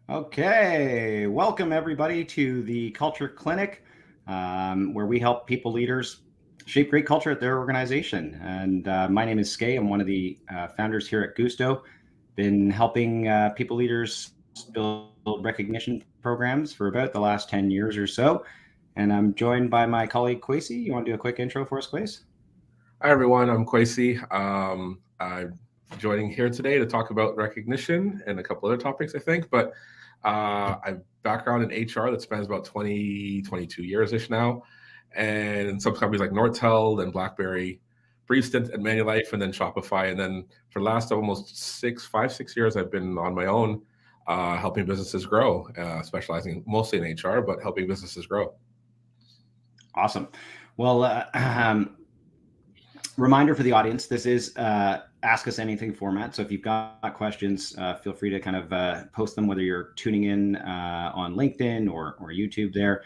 Okay, welcome everybody to the Culture Clinic, where we help people leaders shape great culture at their organization. And my name is Skay. I'm one of the founders here at Gusto. Been helping people leaders build recognition programs for about the last 10 years or so. And I'm joined by my colleague Kwesi. You want to do a quick intro for us, Kwesi? Hi, everyone. I'm Kwesi. I'm joining here today to talk about recognition and a couple other topics, I think. But I have background in HR that spans about 22 years-ish now. And some companies like Nortel, then BlackBerry, brief stint at Manulife, and then Shopify. And then for the last almost 6 years, I've been on my own, helping businesses grow, specializing mostly in HR, but helping businesses grow. Awesome. Well, reminder for the audience, this is Ask Us Anything format. So if you've got questions, feel free to kind of post them, whether you're tuning in on LinkedIn or YouTube there.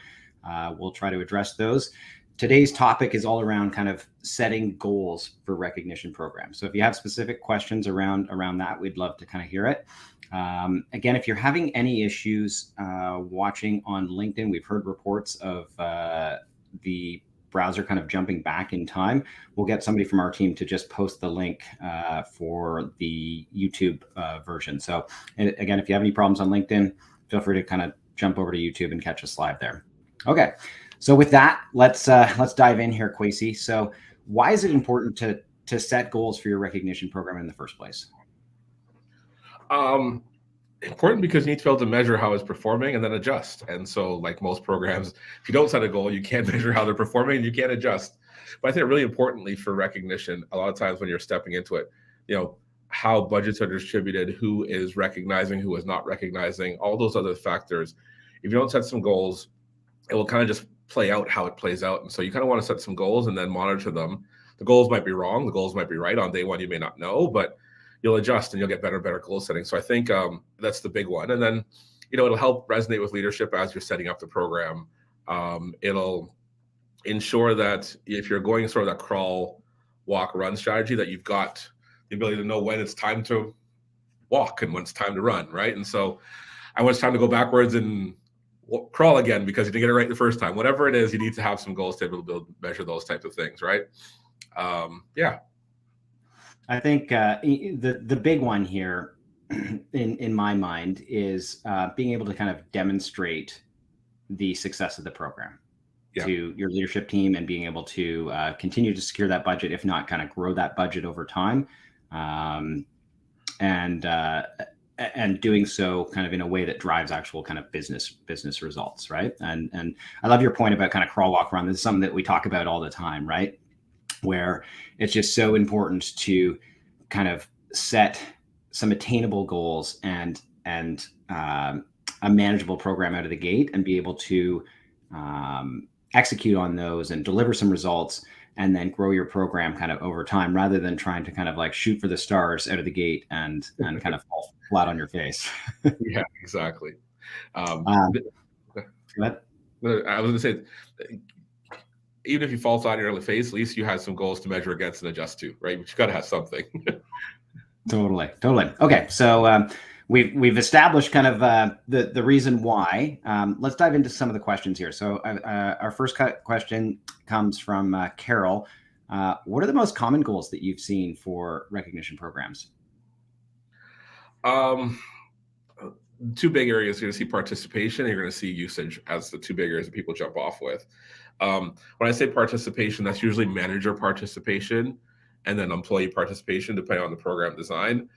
We'll try to address those. Today's topic is all around kind of setting goals for recognition programs. So if you have specific questions around that, we'd love to kind of hear it. Again, if you're having any issues watching on LinkedIn, we've heard reports of the browser kind of jumping back in time. We'll get somebody from our team to just post the link for the YouTube version. So again, if you have any problems on LinkedIn, feel free to kind of jump over to YouTube and catch us live there. Okay, so with that, let's dive in here, Kwesi. So why is it important to set goals for your recognition program in the first place? Important because you need to be able to measure how it's performing and then adjust. And so, like most programs, if you don't set a goal, you can't measure how they're performing and you can't adjust. But I think really importantly for recognition, a lot of times when you're stepping into it, how budgets are distributed, who is recognizing, who is not recognizing, all those other factors. If you don't set some goals, it will kind of just play out how it plays out. And so you kind of want to set some goals and then monitor them. The goals might be wrong. The goals might be right. On day one, you may not know, but you'll adjust and you'll get better goal setting. So I think that's the big one. And then, it'll help resonate with leadership as you're setting up the program. It'll ensure that if you're going sort of that crawl, walk, run strategy, that you've got the ability to know when it's time to walk and when it's time to run, right? And so when it's time to go backwards and crawl again because you didn't get it right the first time. Whatever it is, you need to have some goals to be able to measure those types of things, right? Yeah. I think the big one here, in my mind, is being able to kind of demonstrate the success of the program to your leadership team and being able to continue to secure that budget, if not kind of grow that budget over time, and doing so kind of in a way that drives actual kind of business results, right? And I love your point about kind of crawl, walk, run. This is something that we talk about all the time, right? Where it's just so important to kind of set some attainable goals and a manageable program out of the gate and be able to execute on those and deliver some results and then grow your program kind of over time, rather than trying to kind of like shoot for the stars out of the gate and kind of fall flat on your face. Yeah, exactly. I was going to say, even if you fall flat on your face, at least you have some goals to measure against and adjust to, right? But you got to have something. Totally. Okay, so we've established kind of the reason why. Let's dive into some of the questions here. So our first question comes from Carol. What are the most common goals that you've seen for recognition programs? Two big areas. You're going to see participation and you're going to see usage as the two big areas that people jump off with. When I say participation, that's usually manager participation and then employee participation, depending on the program design.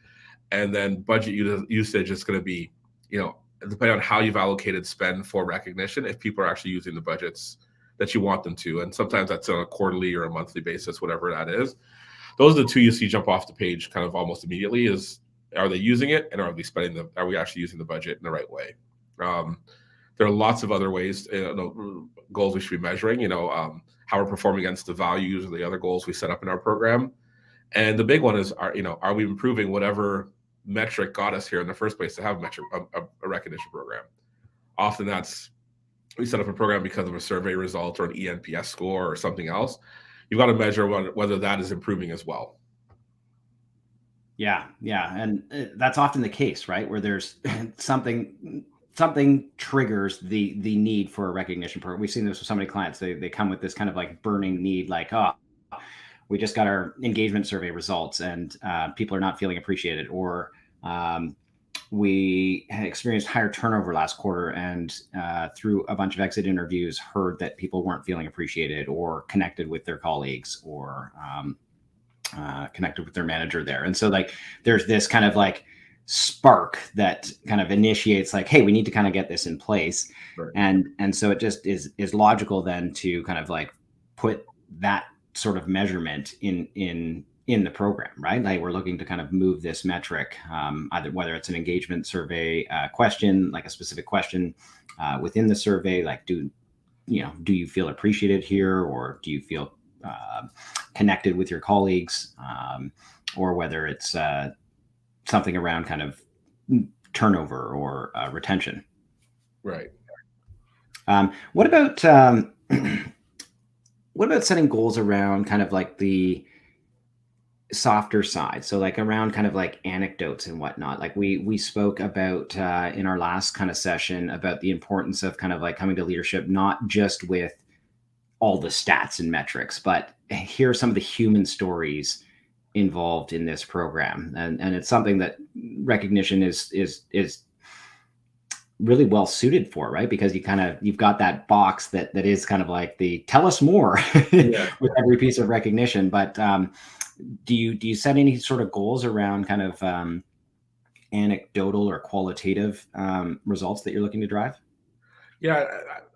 And then budget usage is going to be, depending on how you've allocated spend for recognition, if people are actually using the budgets that you want them to. And sometimes that's on a quarterly or a monthly basis, whatever that is. Those are the two you see jump off the page kind of almost immediately is, are they using it? And are we actually using the budget in the right way? There are lots of other ways, goals we should be measuring, how we're performing against the values or the other goals we set up in our program. And the big one is, are we improving whatever metric got us here in the first place to have a recognition program? Often we set up a program because of a survey result or an eNPS score or something else. You've got to measure whether that is improving as well. Yeah. And that's often the case, right? Where there's something something triggers the need for a recognition program. We've seen this with so many clients. They come with this kind of like burning need, like, oh, we just got our engagement survey results and people are not feeling appreciated, or we had experienced higher turnover last quarter and through a bunch of exit interviews heard that people weren't feeling appreciated or connected with their colleagues or connected with their manager there. And so like there's this kind of like spark that kind of initiates like, hey, we need to kind of get this in place. Right. And so it just is logical then to kind of like put that sort of measurement in the program, right? Like we're looking to kind of move this metric, either whether it's an engagement survey question, like a specific question within the survey, like do you feel appreciated here, or do you feel connected with your colleagues, or whether it's something around kind of turnover or retention. Right. What about setting goals around kind of like the softer side? So like around kind of like anecdotes and whatnot. Like we spoke about in our last kind of session about the importance of kind of like coming to leadership, not just with all the stats and metrics, but here are some of the human stories involved in this program. And it's something that recognition is really well suited for, right? Because you've got that box that is kind of like the tell us more with every piece of recognition. But do you set any sort of goals around kind of anecdotal or qualitative results that you're looking to drive? Yeah,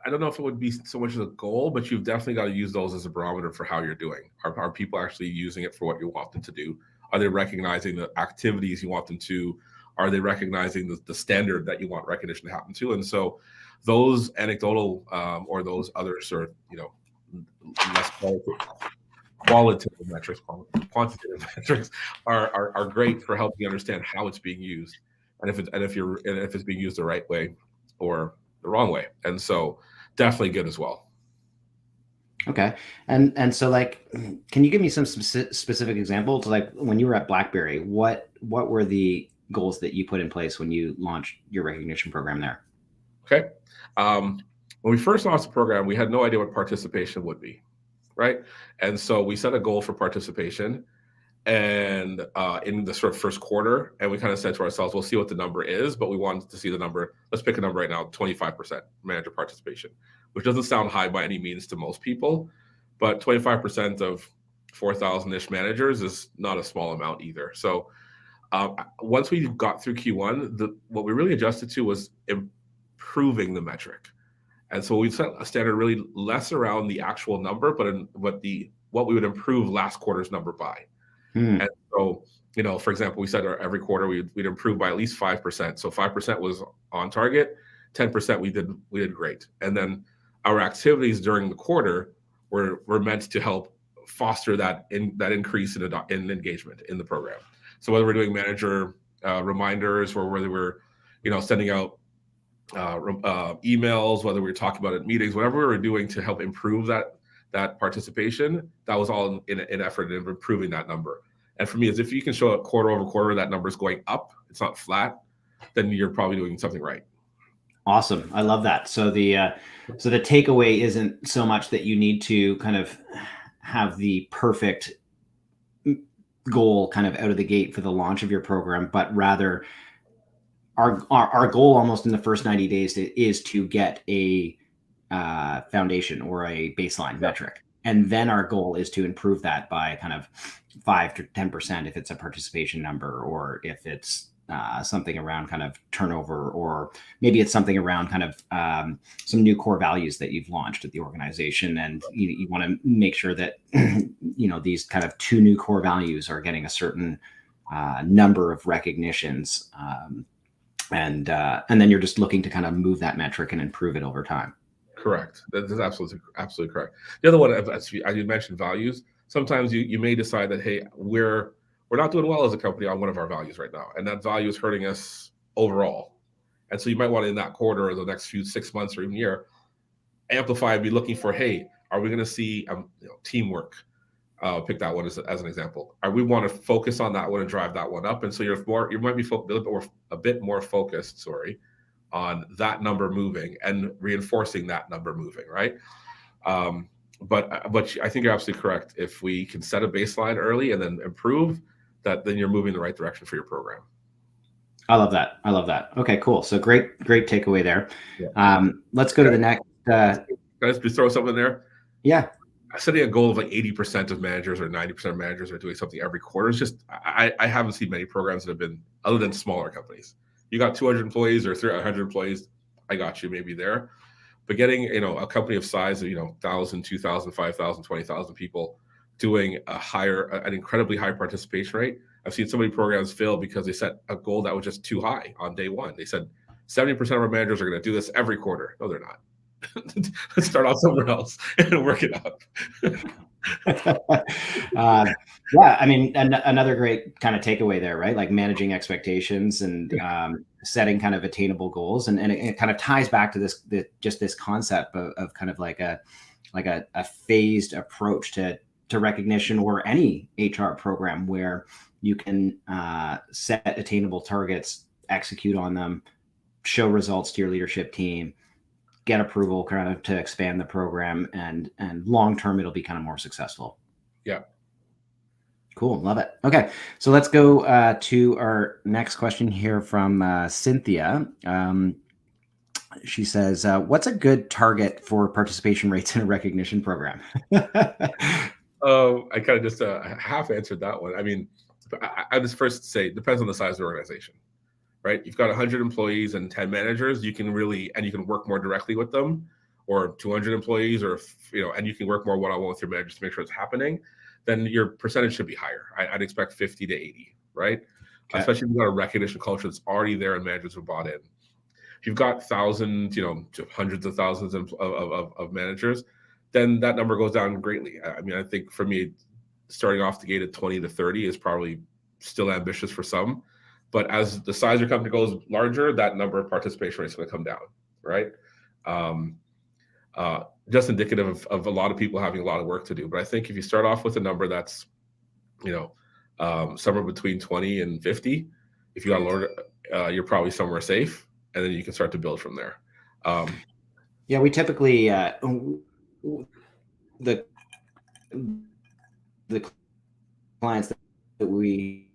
I don't know if it would be so much as a goal, but you've definitely got to use those as a barometer for how you're doing. Are people actually using it for what you want them to do? Are they recognizing the activities you want them to? Are they recognizing the standard that you want recognition to happen to? And so those anecdotal or those other sort of, less qualitative metrics, quantitative metrics are great for helping you understand how it's being used, and if it's being used the right way or the wrong way. And so definitely good as well. Okay. And so like, can you give me some specific examples? Like when you were at BlackBerry, what were the goals that you put in place when you launched your recognition program there? Okay. When we first launched the program, we had no idea what participation would be, right? And so we set a goal for participation and in the sort of first quarter, and we kind of said to ourselves, we'll see what the number is, but we wanted to see the number. Let's pick a number right now, 25% manager participation, which doesn't sound high by any means to most people, but 25% of 4,000-ish managers is not a small amount either. So once we got through Q1, what we really adjusted to was improving the metric. And so we set a standard really less around the actual number, but what we would improve last quarter's number by. And so, for example, we said every quarter we'd improve by at least 5%. So 5% was on target, 10% we did great. And then our activities during the quarter were meant to help foster that increase in engagement in the program. So whether we're doing manager reminders or whether we're, sending out emails, whether we're talking about it in meetings, whatever we were doing to help improve that participation, that was all in effort in improving that number. And for me, is if you can show it quarter over quarter, that number is going up, it's not flat, then you're probably doing something right. Awesome. I love that. So the takeaway isn't so much that you need to kind of have the perfect goal kind of out of the gate for the launch of your program, but rather our goal almost in the first 90 days is to get a foundation or a baseline metric. And then our goal is to improve that by kind of 5 to 10% if it's a participation number, or if it's something around kind of turnover, or maybe it's something around kind of some new core values that you've launched at the organization. And you want to make sure that, these kind of 2 new core values are getting a certain number of recognitions. And then you're just looking to kind of move that metric and improve it over time. Correct. That is absolutely correct. The other one, as you mentioned, values. Sometimes you may decide that, hey, we're not doing well as a company on one of our values right now, and that value is hurting us overall. And so you might want to, in that quarter or the next 6 months or even year, amplify and be looking for, hey, are we going to see teamwork? Pick that one as an example. We want to focus on that one and drive that one up. And so you might be a bit more focused, on that number moving and reinforcing that number moving, right? But I think you're absolutely correct. If we can set a baseline early and then improve that, then you're moving in the right direction for your program. I love that. I love that. Okay, cool. So great takeaway there. Yeah. Let's go to the next. Can I just throw something there? Yeah. Setting a goal of like 80% of managers or 90% of managers are doing something every quarter is just, I haven't seen many programs that have been, other than smaller companies. You got 200 employees or 300 employees, I got you maybe there. But getting, a company of size of, 1,000, 2,000, 5,000, 20,000 people doing an incredibly high participation rate. I've seen so many programs fail because they set a goal that was just too high on day one. They said 70% of our managers are going to do this every quarter. No, they're not. Let's start off somewhere else and work it up. Yeah, I mean, another great kind of takeaway there, right? Like managing expectations and setting kind of attainable goals, and it kind of ties back to this concept of kind of like a phased approach to recognition, or any HR program where you can set attainable targets, execute on them, show results to your leadership team, get approval kind of to expand the program, and long term it'll be kind of more successful. Yeah. Cool. Love it. Okay. So let's go to our next question here from Cynthia. She says, what's a good target for participation rates in a recognition program? I kind of just half answered that one. I mean, I just first say it depends on the size of the organization, right? You've got 100 employees and 10 managers, you can work more directly with them, or 200 employees, or, and you can work more one-on-one with your managers to make sure it's happening, then your percentage should be higher. I'd expect 50 to 80, right? Okay. Especially if you've got a recognition culture that's already there and managers have bought in. If you've got thousands, to hundreds of thousands of managers, then that number goes down greatly. I mean, I think for me, starting off the gate at 20 to 30 is probably still ambitious for some. But as the size of your company goes larger, that number of participation rates is going to come down, right? Just indicative of a lot of people having a lot of work to do. But I think if you start off with a number that's, somewhere between 20 and 50, if you got to learn, you're probably somewhere safe, and then you can start to build from there. Yeah, we typically the clients that we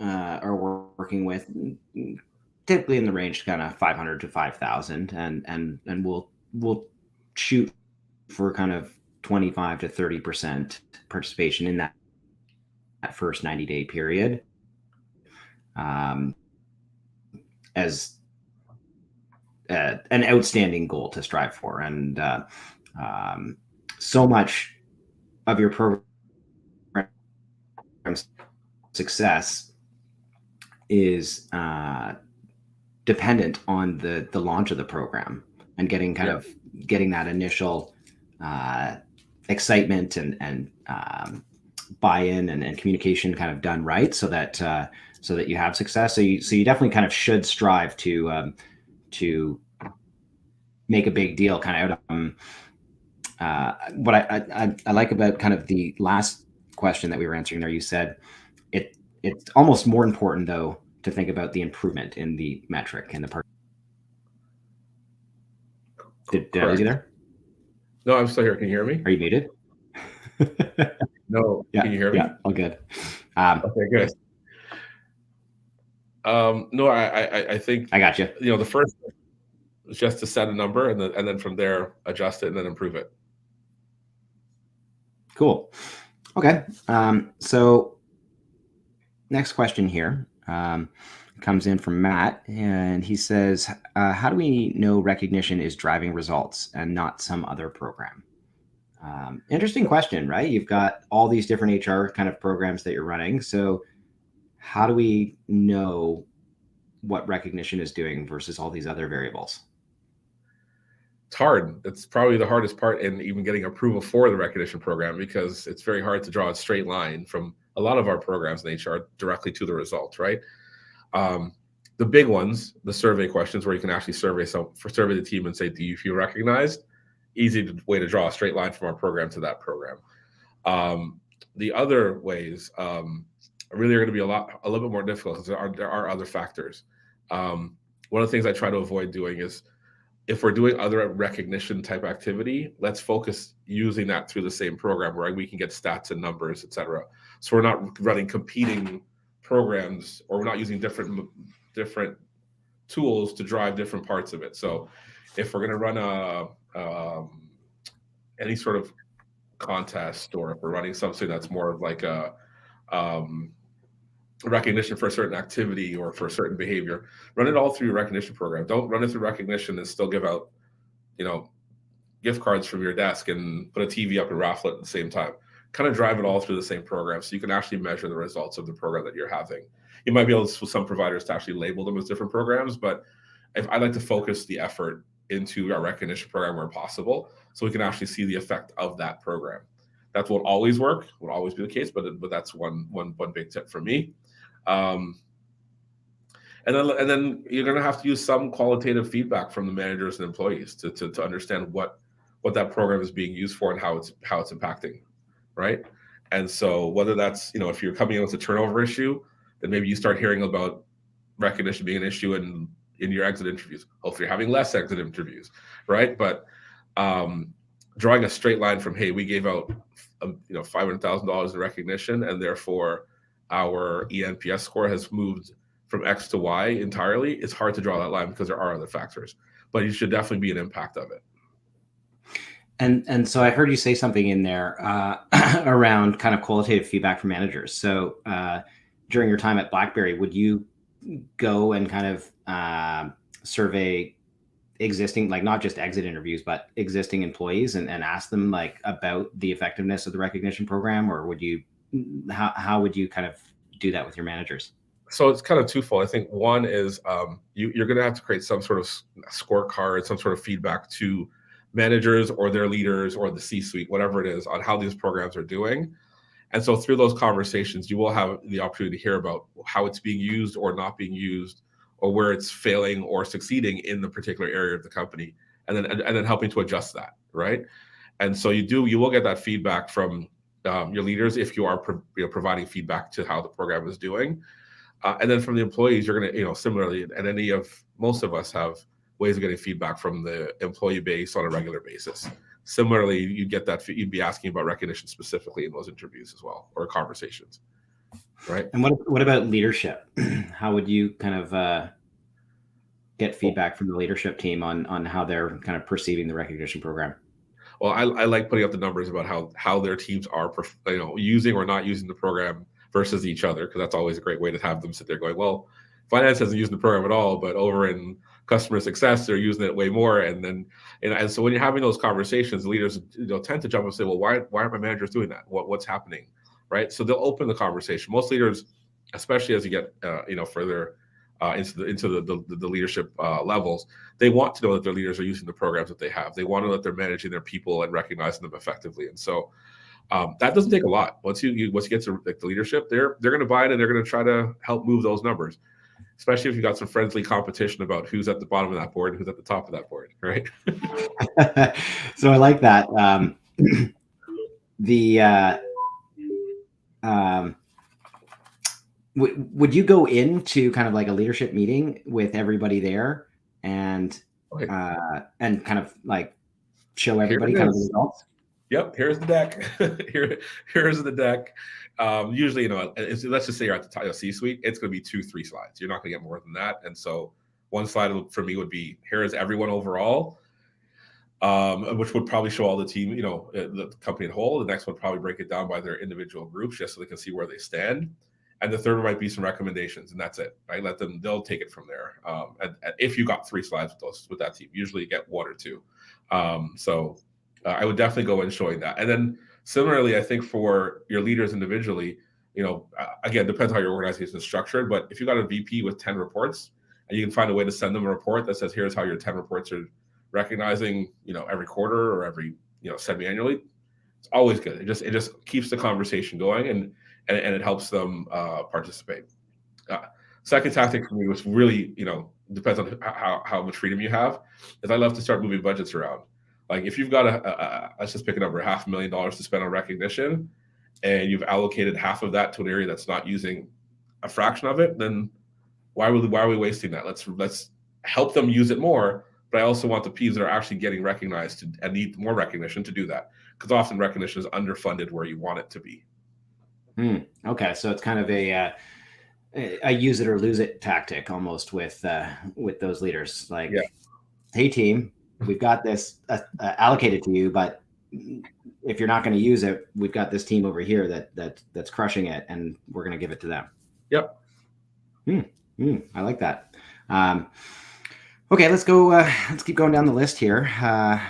are working with, typically in the range kind of 500 to 5,000, and we'll shoot for kind of 25 to 30% participation in that first 90-day period, as an outstanding goal to strive for. And so much of your program's success is dependent on the launch of the program, and getting that initial excitement and buy-in and communication kind of done right, so that you have success. So you definitely kind of should strive to make a big deal kind of out of what I like about kind of the last question that we were answering there. You said it's almost more important though to think about the improvement in the metric and the part. Did I lose you there? No, I'm still here. Can you hear me? Are you muted? No. Yeah, can you hear me? Yeah, all good. Okay, good. No, I think I got you. The first is just to set a number, and then from there adjust it and then improve it. Cool. Okay. So next question here comes in from Matt, and he says, how do we know recognition is driving results and not some other program? Interesting question, right? You've got all these different HR kind of programs that you're running. So how do we know what recognition is doing versus all these other variables? It's hard. It's probably the hardest part in even getting approval for the recognition program, because it's very hard to draw a straight line from a lot of our programs in HR directly to the results, right? The big ones, the survey questions, where you can actually survey the team and say, do you feel recognized? Easy way to draw a straight line from our program to that program. The other ways really are going to be a little bit more difficult, because there are other factors. one of the things I try to avoid doing is, if we're doing other recognition type activity, let's focus using that through the same program where we can get stats and numbers, et cetera. So we're not running competing programs, or we're not using different tools to drive different parts of it. So if we're going to run any sort of contest, or if we're running something that's more of like a recognition for a certain activity or for a certain behavior, run it all through your recognition program. Don't run it through recognition and still give out, gift cards from your desk and put a TV up and raffle it at the same time. Kind of drive it all through the same program so you can actually measure the results of the program that you're having. You might be able to, with some providers, to actually label them as different programs, but I like to focus the effort into our recognition program where possible, so we can actually see the effect of that program. That won't always work, won't always be the case, but that's one big tip for me. And then you're going to have to use some qualitative feedback from the managers and employees to understand what that program is being used for and how it's impacting, right? And so whether that's, if you're coming in with a turnover issue, then maybe you start hearing about recognition being an issue in your exit interviews. Hopefully you're having less exit interviews, right? But drawing a straight line from, hey, we gave out $500,000 in recognition, and therefore our eNPS score has moved from X to Y entirely. It's hard to draw that line because there are other factors, but you should definitely be an impact of it. And so I heard you say something in there around kind of qualitative feedback from managers. So during your time at BlackBerry, would you go and kind of survey existing, like not just exit interviews, but existing employees and ask them like about the effectiveness of the recognition program? Or would you, how would you kind of do that with your managers? So it's kind of twofold. I think one is you're going to have to create some sort of scorecard, some sort of feedback to managers or their leaders or the C-suite, whatever it is, on how these programs are doing. And so through those conversations, you will have the opportunity to hear about how it's being used or not being used, or where it's failing or succeeding in the particular area of the company, and then helping to adjust that, right? And so you will get that feedback from your leaders if you are providing feedback to how the program is doing. And then from the employees, you're going to, similarly, and most of us have ways of getting feedback from the employee base on a regular basis. Similarly, you get that, you'd be asking about recognition specifically in those interviews as well, or conversations, right? And what about leadership? How would you kind of get feedback from the leadership team on how they're kind of perceiving the recognition program? Well, I like putting up the numbers about how their teams are, using or not using the program versus each other, because that's always a great way to have them sit there going, well, finance isn't using the program at all, but over in customer success, they're using it way more. And so when you're having those conversations, leaders tend to jump and say, well, why aren't my managers doing that? What's happening, right? So they'll open the conversation. Most leaders, especially as you get further into the leadership levels, they want to know that their leaders are using the programs that they have. They want to know that they're managing their people and recognizing them effectively. And so that doesn't take a lot. Once you get to the leadership, they're going to buy it, and they're going to try to help move those numbers, especially if you got some friendly competition about who's at the bottom of that board and who's at the top of that board, right? So I like that. Would you go into kind of like a leadership meeting with everybody there and kind of like show everybody kind of the results? Yep, here's the deck. Here's the deck. Usually, let's just say you're at the C-suite, it's going to be 2-3 slides. You're not going to get more than that. And so one slide for me would be, here is everyone overall, which would probably show all the team, the company in whole. The next one would probably break it down by their individual groups, just so they can see where they stand. And the third one might be some recommendations, and that's it, right? They'll take it from there. And if you got 3 slides with that team, usually you get 1 or 2. I would definitely go in showing that. And then similarly, I think for your leaders individually, again, depends how your organization is structured, but if you got a VP with 10 reports and you can find a way to send them a report that says, here's how your 10 reports are recognizing, every quarter or every, semi-annually, it's always good. It just keeps the conversation going and it helps them participate. Second tactic for me, which really, depends on how much freedom you have, is I love to start moving budgets around. Like if you've got let's just pick a number, $500,000 to spend on recognition, and you've allocated half of that to an area that's not using a fraction of it, then why are we wasting that? Let's help them use it more, but I also want the Ps that are actually getting recognized and need more recognition to do that, because often recognition is underfunded where you want it to be. Okay, so it's kind of a use it or lose it tactic almost with those leaders. Like, Yeah. Hey team, we've got this allocated to you, but if you're not going to use it, we've got this team over here that's crushing it, and we're going to give it to them. Yep. I like that. Okay, let's go. Let's keep going down the list here.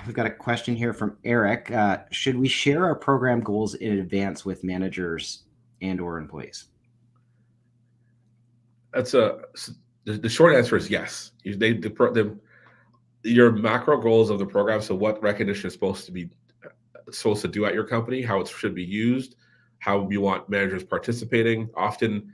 We've got a question here from Eric. Should we share our program goals in advance with managers and/or employees? The short answer is yes. Your macro goals of the program. So what recognition is supposed to do at your company, how it should be used, how you want managers participating. Often,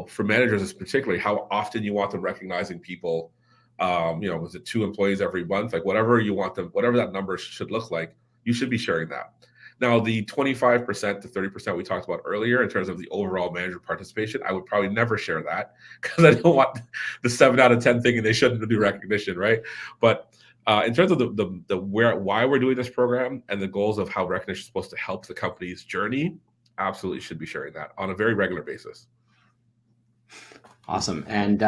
for managers, it's particularly how often you want them recognizing people. Was it 2 employees every month? Like whatever you want them, whatever that number should look like, you should be sharing that. Now, the 25% to 30% we talked about earlier in terms of the overall manager participation, I would probably never share that, because I don't want the 7 out of 10 thinking they shouldn't do recognition, right? But in terms of why we're doing this program and the goals of how recognition is supposed to help the company's journey, absolutely should be sharing that on a very regular basis. Awesome. And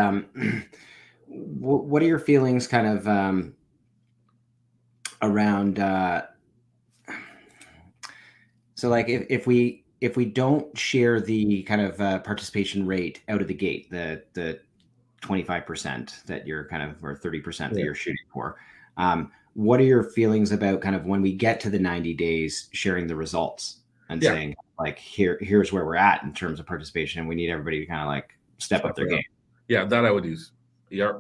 what are your feelings kind of around so like if we don't share the kind of participation rate out of the gate, the 25% that you're kind of, or 30% that you're shooting for, what are your feelings about kind of when we get to the 90 days sharing the results and saying like, here's where we're at in terms of participation, and we need everybody to kind of like step up their game? Yeah, that I would use. Yeah,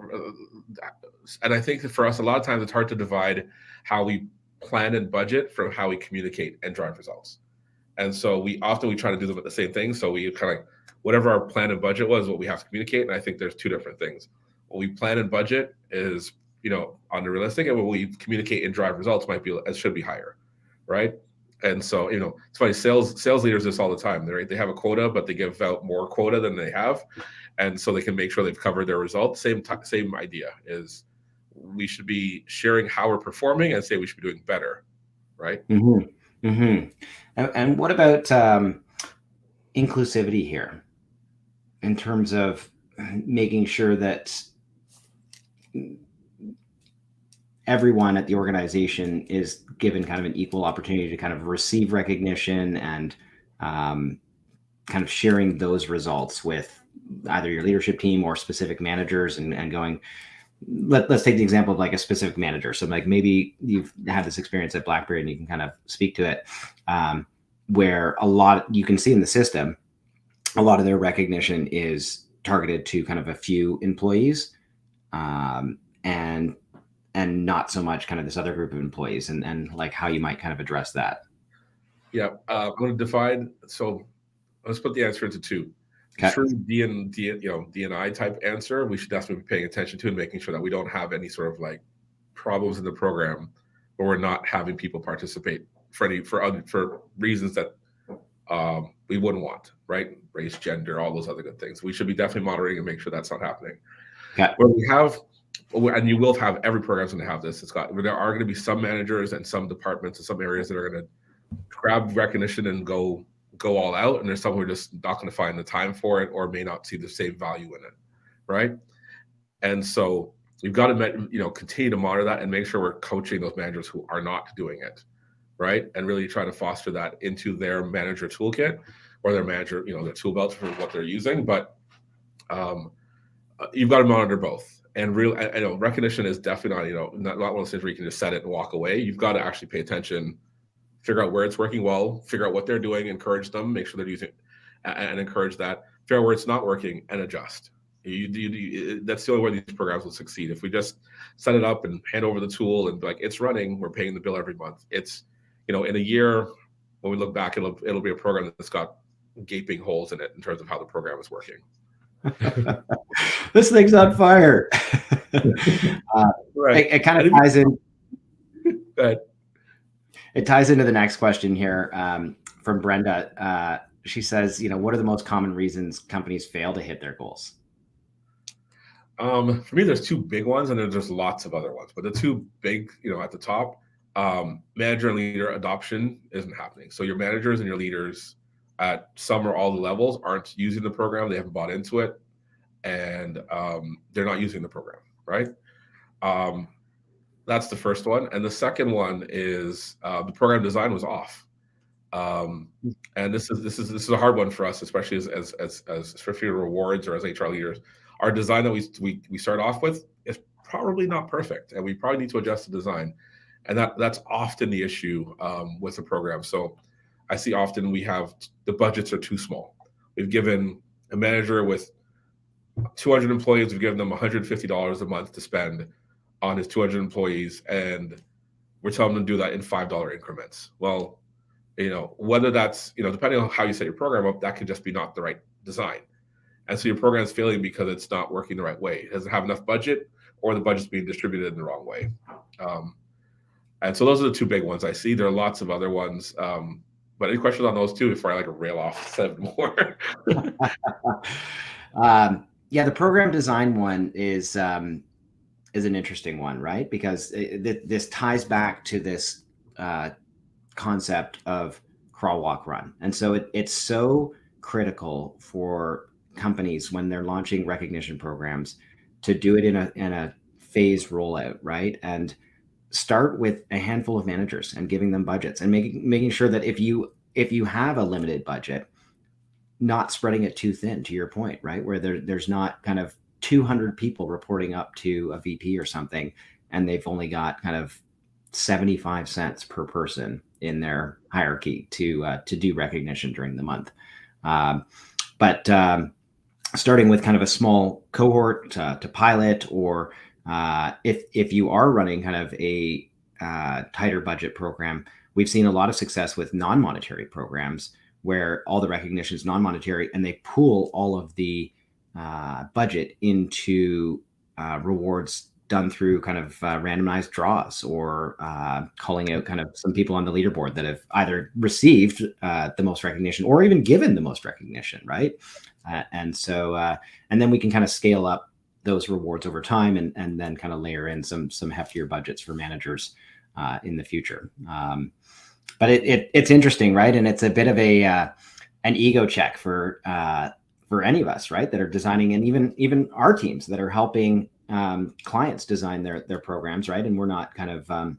and I think that for us, a lot of times it's hard to divide how we plan and budget from how we communicate and drive results. And so we try to do them at the same thing. So we kind of, whatever our plan and budget was, what we have to communicate. And I think there's 2 different things. What we plan and budget is, unrealistic, and what we communicate and drive results should be higher, right? And so, it's funny, sales leaders do this all the time. They have a quota, but they give out more quota than they have. And so they can make sure they've covered their results. Same idea is we should be sharing how we're performing and say we should be doing better, right? Mm-hmm. Mm-hmm. And what about inclusivity here in terms of making sure that everyone at the organization is given kind of an equal opportunity to kind of receive recognition and kind of sharing those results with either your leadership team or specific managers and going, let's take the example of like a specific manager. So like maybe you've had this experience at BlackBerry and you can kind of speak to it, where you can see in the system, a lot of their recognition is targeted to kind of a few employees, and not so much kind of this other group of employees, and like how you might kind of address that. Yeah, I'm going to divide. So let's put the answer into 2. Okay. True D&I type answer, we should definitely be paying attention to and making sure that we don't have any sort of like problems in the program where we're not having people participate for reasons that we wouldn't want, right? Race, gender, all those other good things. We should be definitely monitoring and make sure that's not happening. Okay. Where we have, and you will have, every program's going to have this. There are going to be some managers and some departments and some areas that are going to grab recognition and go all out, and there's some who are just not going to find the time for it or may not see the same value in it, right? And so you've got to continue to monitor that and make sure we're coaching those managers who are not doing it, right? And really try to foster that into their manager toolkit or their manager, their tool belt for what they're using. But you've got to monitor both. And recognition is definitely not one of those things where you can just set it and walk away. You've got to actually pay attention, figure out where it's working well, figure out what they're doing, encourage them, make sure they're using, and encourage that. Figure out where it's not working and adjust. That's the only way these programs will succeed. If we just set it up and hand over the tool and be like, it's running, we're paying the bill every month. It's, in a year, when we look back, it'll be a program that's got gaping holes in it in terms of how the program is working. This thing's on fire. Right. It kind of ties in. Go ahead. It ties into the next question here from Brenda. She says, what are the most common reasons companies fail to hit their goals? For me, there's two big ones, and then there's lots of other ones. But the two big, at the top, manager and leader adoption isn't happening. So your managers and your leaders at some or all the levels aren't using the program. They haven't bought into it, and they're not using the program, right? That's the first one. And the second one is the program design was off. And this is a hard one for us, especially as especially rewards or as HR leaders. Our design that we start off with is probably not perfect, and we probably need to adjust the design. And that's often the issue with the program. So I see often we have the budgets are too small. We've given a manager with 200 employees, we've given them $150 a month to spend on his 200 employees, and we're telling them to do that in $5 increments. Well, whether that's, depending on how you set your program up, that could just be not the right design. And so your program is failing because it's not working the right way. It doesn't have enough budget, or the budget's being distributed in the wrong way. And so those are the two big ones I see. There are lots of other ones. But any questions on those two before I rail off 7 more? Yeah, the program design one is an interesting one, right? Because this ties back to this concept of crawl, walk, run. And so it's so critical for companies when they're launching recognition programs to do it in a phased rollout, right? And start with a handful of managers and giving them budgets, and making sure that if you have a limited budget, not spreading it too thin, to your point, right? Where there's not kind of 200 people reporting up to a VP or something, and they've only got kind of 75 cents per person in their hierarchy to do recognition during the month. But starting with kind of a small cohort to pilot, or if you are running kind of a tighter budget program, we've seen a lot of success with non-monetary programs where all the recognition is non-monetary, and they pool all of the budget into rewards done through kind of randomized draws, or calling out kind of some people on the leaderboard that have either received the most recognition or even given the most recognition, right? And then we can kind of scale up those rewards over time, and then kind of layer in some heftier budgets for managers in the future. But it's interesting, right? And it's a bit of an ego check for any of us, right, that are designing, and even our teams that are helping clients design their programs, right? And we're not kind of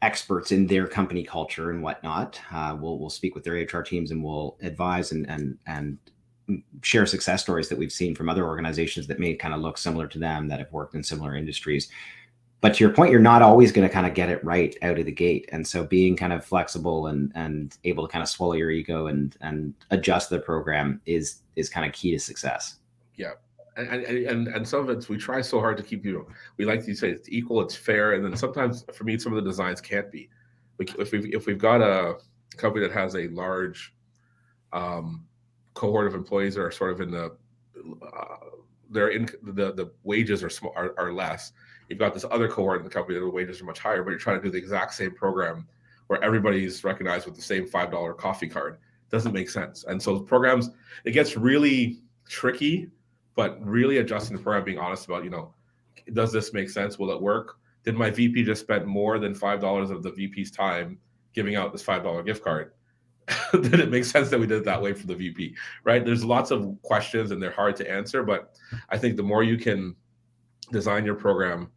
experts in their company culture and whatnot. We'll speak with their HR teams, and we'll advise and share success stories that we've seen from other organizations that may kind of look similar to them, that have worked in similar industries. But to your point, you're not always going to kind of get it right out of the gate. And so being kind of flexible and able to kind of swallow your ego and adjust the program is kind of key to success. Yeah. And some of it's, we try so hard to keep, we like to say it's equal, it's fair. And then sometimes for me, some of the designs can't be. If we've got a company that has a large cohort of employees that are sort of in the wages are less. You've got this other cohort in the company that the wages are much higher, but you're trying to do the exact same program where everybody's recognized with the same $5 coffee card. Doesn't make sense. And so programs, it gets really tricky, but really adjusting the program, being honest about, does this make sense? Will it work? Did my VP just spend more than $5 of the VP's time giving out this $5 gift card? Did it make sense that we did it that way for the VP, right? There's lots of questions, and they're hard to answer, but I think the more you can design your program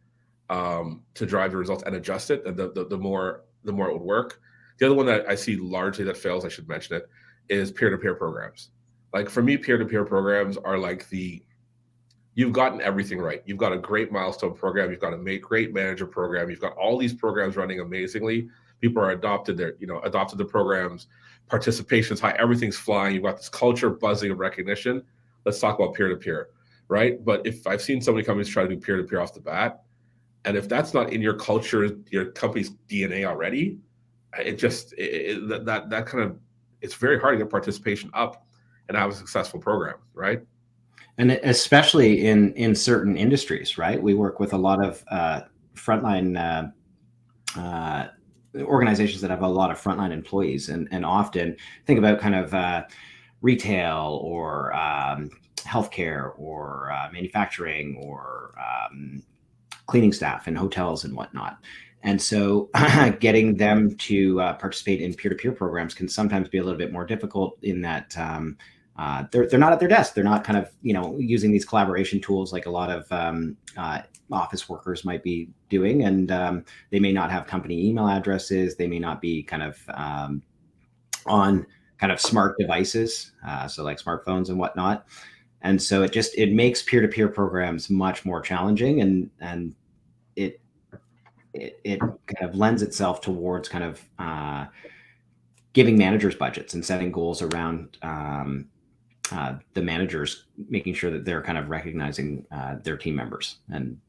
to drive the results and adjust it, and the more it would work. The other one that I see largely that fails, I should mention it, is peer-to-peer programs. Like for me, peer-to-peer programs are like you've gotten everything right. You've got a great milestone program. You've got a great manager program. You've got all these programs running amazingly. People are adopted the programs, participation's high, everything's flying. You've got this culture buzzing of recognition. Let's talk about peer-to-peer, right? But if I've seen so many companies try to do peer-to-peer off the bat, and if that's not in your culture, your company's DNA already, that kind of, it's very hard to get participation up and have a successful program, right? And especially in certain industries, right? We work with a lot of frontline organizations that have a lot of frontline employees, and often think about kind of retail or healthcare or manufacturing or cleaning staff in hotels and whatnot. And so getting them to participate in peer-to-peer programs can sometimes be a little bit more difficult in that they're not at their desk. They're not kind of, using these collaboration tools like a lot of office workers might be doing. And they may not have company email addresses. They may not be kind of on kind of smart devices, so like smartphones and whatnot. And so it makes peer-to-peer programs much more challenging, and it kind of lends itself towards kind of giving managers budgets and setting goals around the managers, making sure that they're kind of recognizing their team members, and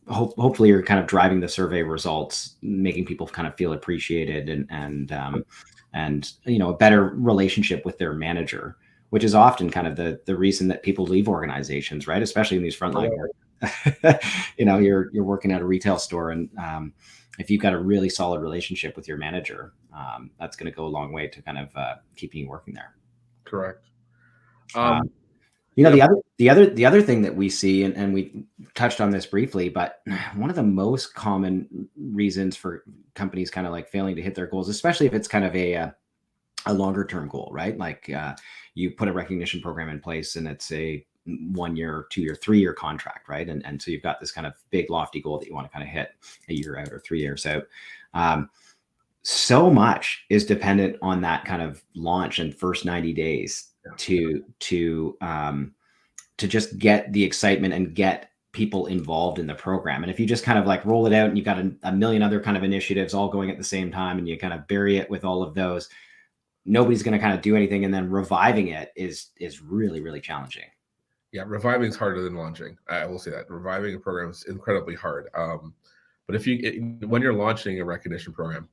hopefully you're kind of driving the survey results, making people kind of feel appreciated and a better relationship with their manager, which is often kind of the reason that people leave organizations, right? Especially in these frontline work. You're working at a retail store, and if you've got a really solid relationship with your manager, that's going to go a long way to kind of keeping you working there. Correct. The other thing that we see, and we touched on this briefly, but one of the most common reasons for companies kind of like failing to hit their goals, especially if it's kind of a longer term goal, right? Like you put a recognition program in place and it's a 1 year, 2 year, 3 year contract, right? And so you've got this kind of big lofty goal that you want to kind of hit a year out or 3 years out. So much is dependent on that kind of launch and first 90 days to just get the excitement and get people involved in the program. And if you just kind of like roll it out and you've got a million other kind of initiatives all going at the same time, and you kind of bury it with all of those, nobody's going to kind of do anything. And then reviving it is really, really challenging. Yeah, reviving is harder than launching. I will say that reviving a program is incredibly hard. But when you're launching a recognition program,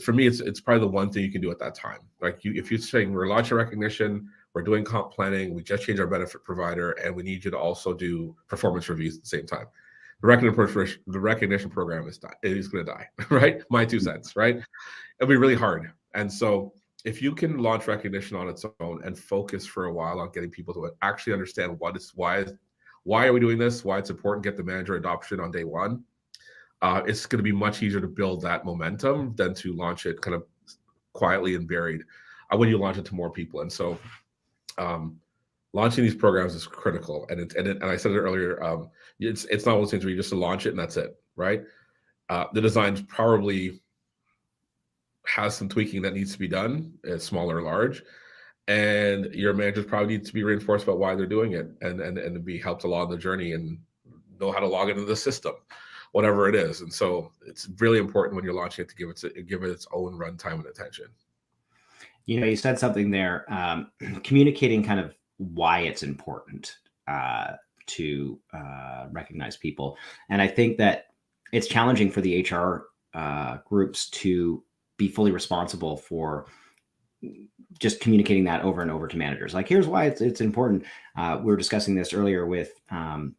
for me, it's probably the one thing you can do at that time. Like if you're saying we're launching recognition, we're doing comp planning, we just changed our benefit provider, and we need you to also do performance reviews at the same time. The recognition program is going to die, right? My 2 cents, right? It'll be really hard. And so if you can launch recognition on its own and focus for a while on getting people to actually understand why are we doing this, why it's important, get the manager adoption on day one, it's going to be much easier to build that momentum than to launch it kind of quietly and buried when you launch it to more people. And so launching these programs is critical. And I said it earlier, it's not one of those things where you just launch it and that's it, right? The design probably has some tweaking that needs to be done, small or large, and your managers probably need to be reinforced about why they're doing it, and be helped along the journey and know how to log into the system, whatever it is. And so it's really important when you're launching it to give it its own runtime and attention. You said something there, communicating kind of why it's important to recognize people. And I think that it's challenging for the HR groups to be fully responsible for just communicating that over and over to managers. Like, here's why it's important. We were discussing this earlier with some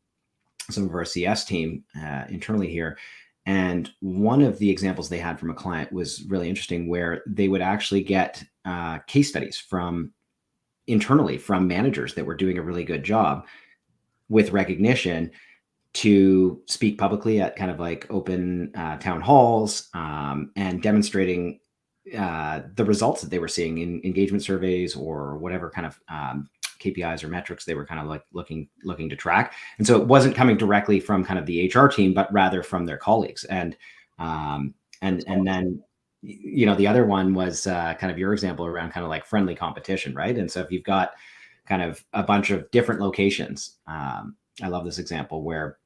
of our CS team internally here. And one of the examples they had from a client was really interesting, where they would actually get case studies from internally from managers that were doing a really good job with recognition to speak publicly at kind of like open town halls and demonstrating the results that they were seeing in engagement surveys or whatever kind of KPIs or metrics they were kind of like looking to track. And so it wasn't coming directly from kind of the HR team, but rather from their colleagues. And then, the other one was kind of your example around kind of like friendly competition, right? And so if you've got kind of a bunch of different locations, I love this example where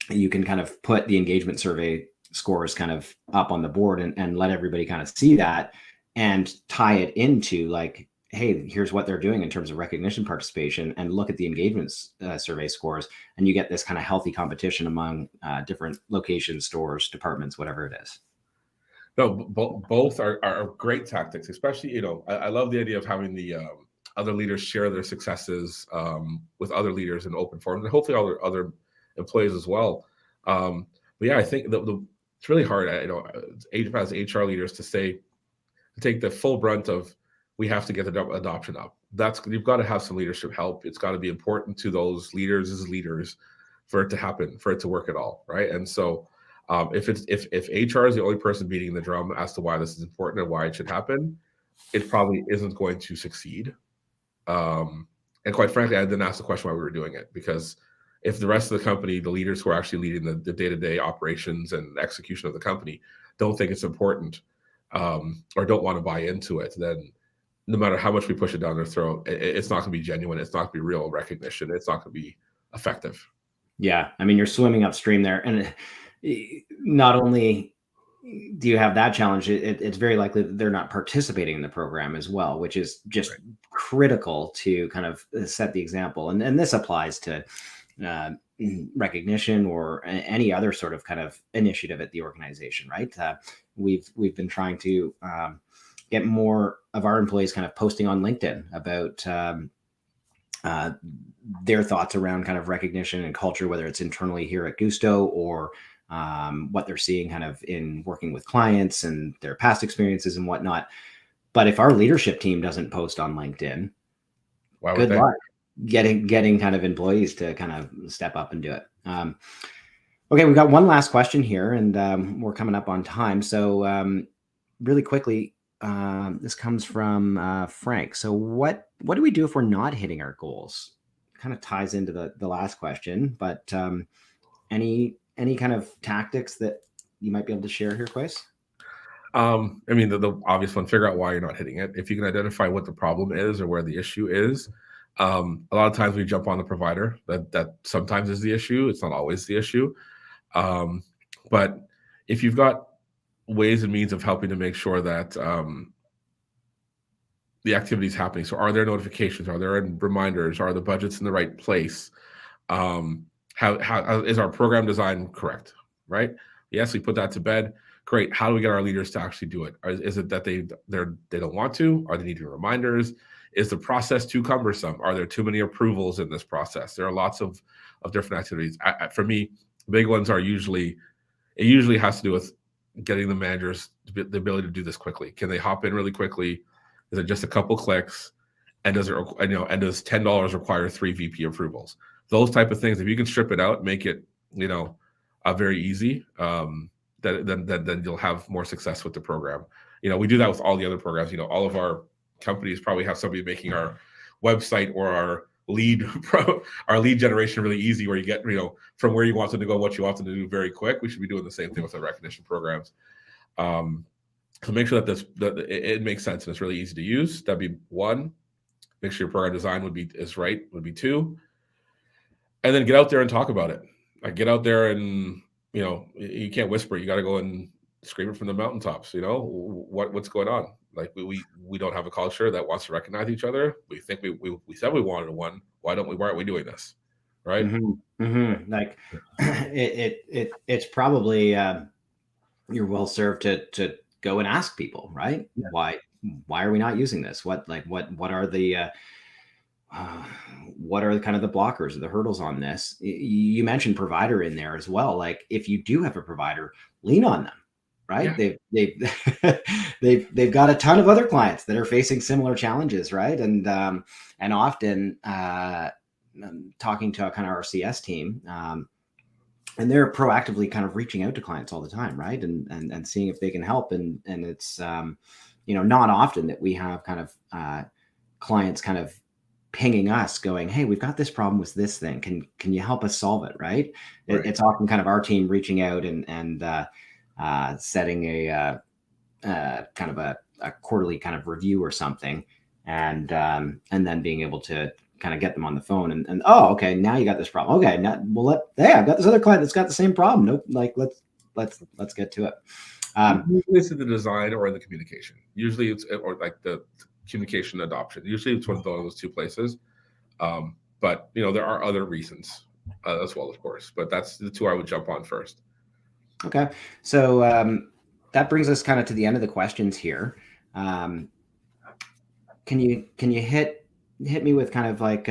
you can kind of put the engagement survey scores kind of up on the board and let everybody kind of see that and tie it into like, hey, here's what they're doing in terms of recognition participation, and look at the engagement survey scores, and you get this kind of healthy competition among different locations, stores, departments, whatever it is. No, both are great tactics, especially, I love the idea of having the other leaders share their successes with other leaders in open forums, and hopefully other employees as well. But yeah, I think it's really hard, as HR leaders to take the full brunt of, we have to get the adoption up, you've got to have some leadership help. It's got to be important to those leaders as leaders for it to happen, for it to work at all, right? And so if HR is the only person beating the drum as to why this is important and why it should happen, it probably isn't going to succeed. And quite frankly, I didn't ask the question why we were doing it, because if the rest of the company, the leaders who are actually leading the day-to-day operations and execution of the company, don't think it's important, or don't want to buy into it, then no matter how much we push it down their throat, it's not going to be genuine. It's not going to be real recognition. It's not going to be effective. Yeah, I mean, you're swimming upstream there, and not only do you have that challenge, it's very likely that they're not participating in the program as well, which is just Right. critical to kind of set the example. And this applies to recognition or any other sort of kind of initiative at the organization, right? We've been trying to get more of our employees kind of posting on LinkedIn about their thoughts around kind of recognition and culture, whether it's internally here at Gusto or what they're seeing kind of in working with clients and their past experiences and whatnot. But if our leadership team doesn't post on LinkedIn, good luck getting kind of employees to kind of step up and do it. Okay, we've got one last question here, and we're coming up on time. So really quickly, this comes from Frank. So what do we do if we're not hitting our goals? Kind of ties into the last question, but any kind of tactics that you might be able to share here, Quais? I mean, the obvious one, figure out why you're not hitting it. If you can identify what the problem is or where the issue is, a lot of times we jump on the provider. That sometimes is the issue. It's not always the issue. But if you've got ways and means of helping to make sure that the activity is happening. So are there notifications? Are there reminders? Are the budgets in the right place? How is our program design correct? Right? Yes, we put that to bed. Great. How do we get our leaders to actually do it? Is it that they don't want to? Are they needing reminders? Is the process too cumbersome? Are there too many approvals in this process? There are lots of different activities. For me, big ones are usually has to do with getting the managers the ability to do this quickly. Can they hop in really quickly? Is it just a couple clicks? And does $10 require 3 VP approvals? Those type of things. If you can strip it out, make it very easy. Then you'll have more success with the program. We do that with all the other programs. All of our companies probably have somebody making our website or our lead generation really easy, where you get from where you want them to go, what you want them to do very quick. We should be doing the same thing with our recognition programs. So make sure that it makes sense and it's really easy to use. That'd be one. Make sure your program design would be two. And then get out there and talk about it. Like, get out there and you can't whisper. You got to go and scream it from the mountaintops. What's going on? Like, we don't have a culture that wants to recognize each other. We think we said we wanted one. Why aren't we doing this? Right? Mm-hmm. Mm-hmm. Like it's probably you're well served to go and ask people, right? Yeah. Why are we not using this? What are the kind of the blockers or the hurdles on this? You mentioned provider in there as well. Like, if you do have a provider, lean on them, right? Yeah. They've got a ton of other clients that are facing similar challenges, right? And often talking to kind of our CS team, and they're proactively kind of reaching out to clients all the time, right? And seeing if they can help. And it's not often that we have kind of clients kind of pinging us going, hey, we've got this problem with this thing. Can you help us solve it? Right. It's often kind of our team reaching out and setting a kind of a quarterly kind of review or something. And then being able to kind of get them on the phone and oh, okay, now you got this problem. Okay. Now I've got this other client that's got the same problem. Nope. Like, let's get to it. Usually it's in the design or in the communication. Usually it's or like the communication adoption. Usually it's one of those two places. But there are other reasons as well, of course, but that's the two I would jump on first. Okay. So that brings us kind of to the end of the questions here. Can you hit me with kind of like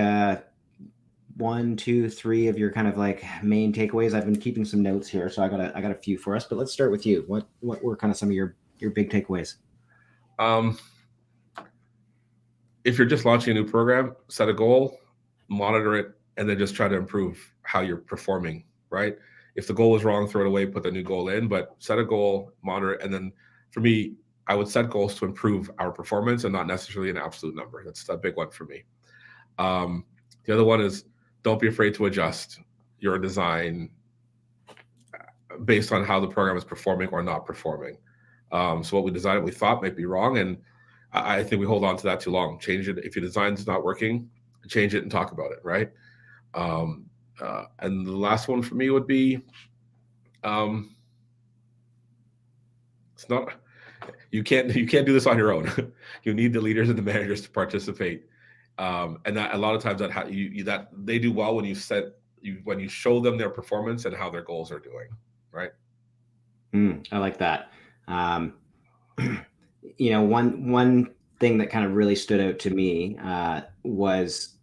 1, 2, 3 of your kind of like main takeaways? I've been keeping some notes here, so I got a few for us, but let's start with you. What were kind of some of your big takeaways? if you're just launching a new program, set a goal, monitor it, and then just try to improve how you're performing, right? If the goal is wrong, throw it away, put the new goal in, but set a goal, monitor it. And then for me, I would set goals to improve our performance and not necessarily an absolute number. That's a big one for me. The other one is don't be afraid to adjust your design based on how the program is performing or not performing. So what we designed, we thought might be wrong. And I think we hold on to that too long. Change it. If your design's not working, change it and talk about it, right? And the last one for me would be, it's not, you can't do this on your own. You need the leaders and the managers to participate. And that a lot of times that they do well when you show them their performance and how their goals are doing, right? I like that. One thing that kind of really stood out to me was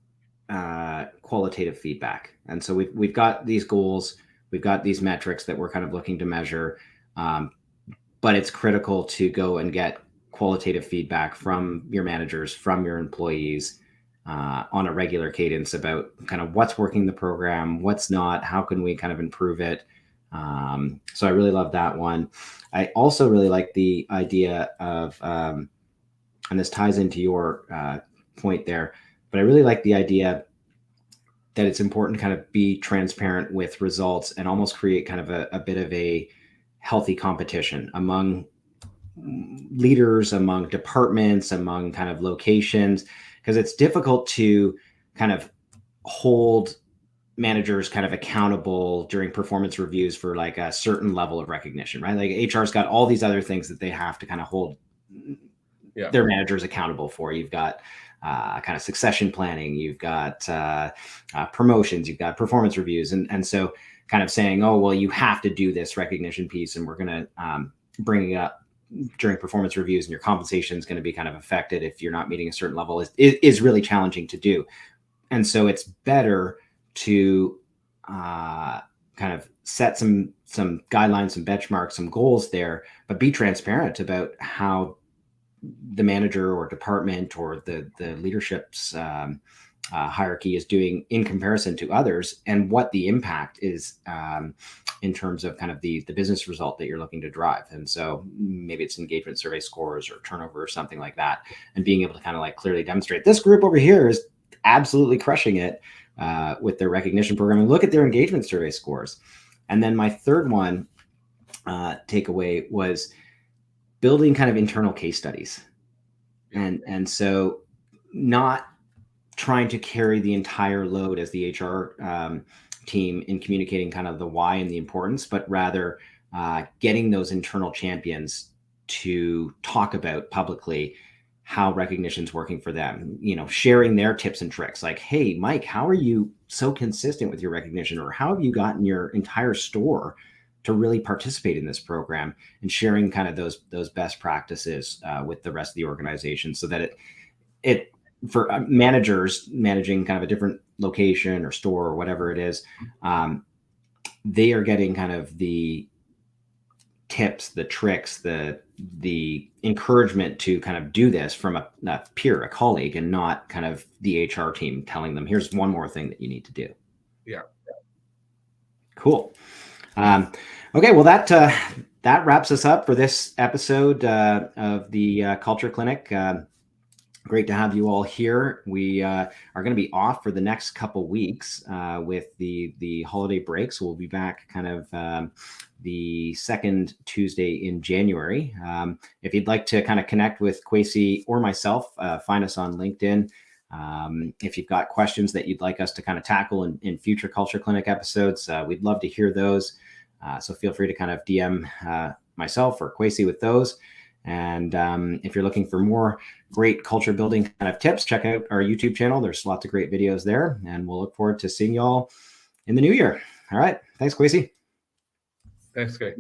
qualitative feedback. And so we've got these goals, we've got these metrics that we're kind of looking to measure, but it's critical to go and get qualitative feedback from your managers, from your employees on a regular cadence about kind of what's working the program, what's not, how can we kind of improve it. So I really love that one. I also really like the idea of, and this ties into your point there, but I really like the idea that it's important to kind of be transparent with results and almost create kind of a bit of a healthy competition among leaders, among departments, among kind of locations, because it's difficult to kind of hold managers kind of accountable during performance reviews for like a certain level of recognition, right? Like HR's got all these other things that they have to kind of hold their managers accountable for. You've got kind of succession planning, you've got promotions, you've got performance reviews. And so kind of saying, oh, well, you have to do this recognition piece and we're going to bring it up during performance reviews and your compensation is going to be kind of affected if you're not meeting a certain level is really challenging to do. And so it's better to kind of set some guidelines, some benchmarks, some goals there, but be transparent about how the manager or department or the leadership's hierarchy is doing in comparison to others and what the impact is in terms of kind of the business result that you're looking to drive. And so maybe it's engagement survey scores or turnover or something like that, and being able to kind of like clearly demonstrate this group over here is absolutely crushing it with their recognition program, and look at their engagement survey scores. And then my third one takeaway was building kind of internal case studies. And so not trying to carry the entire load as the HR team in communicating kind of the why and the importance, but rather getting those internal champions to talk about publicly how recognition's working for them, sharing their tips and tricks. Like, hey, Mike, how are you so consistent with your recognition? Or how have you gotten your entire store to really participate in this program, and sharing kind of those best practices with the rest of the organization, so that it for managers managing kind of a different location or store or whatever it is, they are getting kind of the tips, the tricks, the encouragement to kind of do this from a peer, a colleague, and not kind of the HR team telling them, here's one more thing that you need to do. Yeah. Cool. Okay, well, that wraps us up for this episode of the Culture Clinic. Great to have you all here. We are going to be off for the next couple weeks with the holiday break, so we'll be back kind of the second Tuesday in January. If you'd like to kind of connect with Kwesi or myself, find us on LinkedIn. If you've got questions that you'd like us to kind of tackle in future Culture Clinic episodes, we'd love to hear those. So feel free to kind of DM myself or Kwesi with those. And if you're looking for more great culture building kind of tips, check out our YouTube channel. There's lots of great videos there, and we'll look forward to seeing y'all in the new year. All right. Thanks, Kwesi. Thanks, Kate.